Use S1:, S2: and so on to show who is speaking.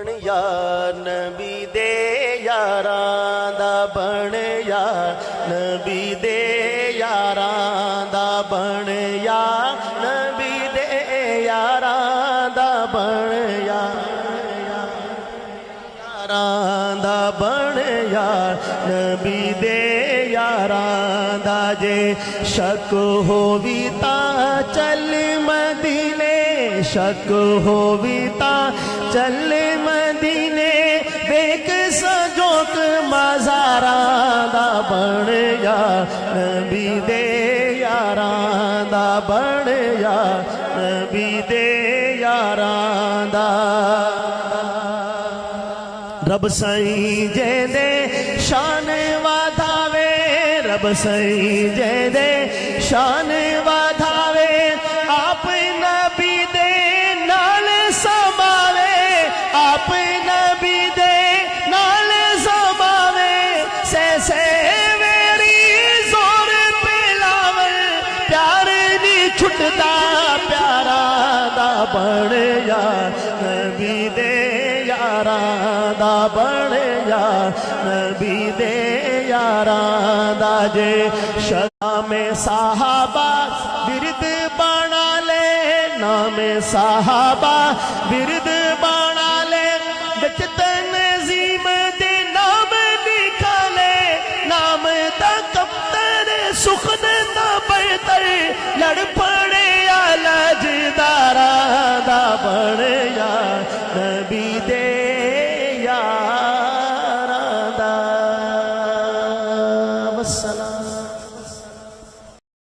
S1: या नबी दे यारां दा बन या नबी दे यारां दा बन या नबी दे यारां दा बन या यारां दा बन या नबी दे यारां दा जे शक होवी ता चल मदीने शक होवी ता चल मदीने वेख सजोक मज़ारां दा बन या नबी दे यारां दा बन या नबी दे यारां दा रब साईं जेदे शान वाधावे रब साईं जेदे शान वाधावे आप नबी दे नाल समावे आप नबी दे नाल समावे से वेरी जोर पिलावल प्यार नी छुटदा प्यारा दा बन या नबी दे यारां दा बन या नबी दे यारां दा जे नाम साहबा बिरद बना ले नाम साहबा बिरद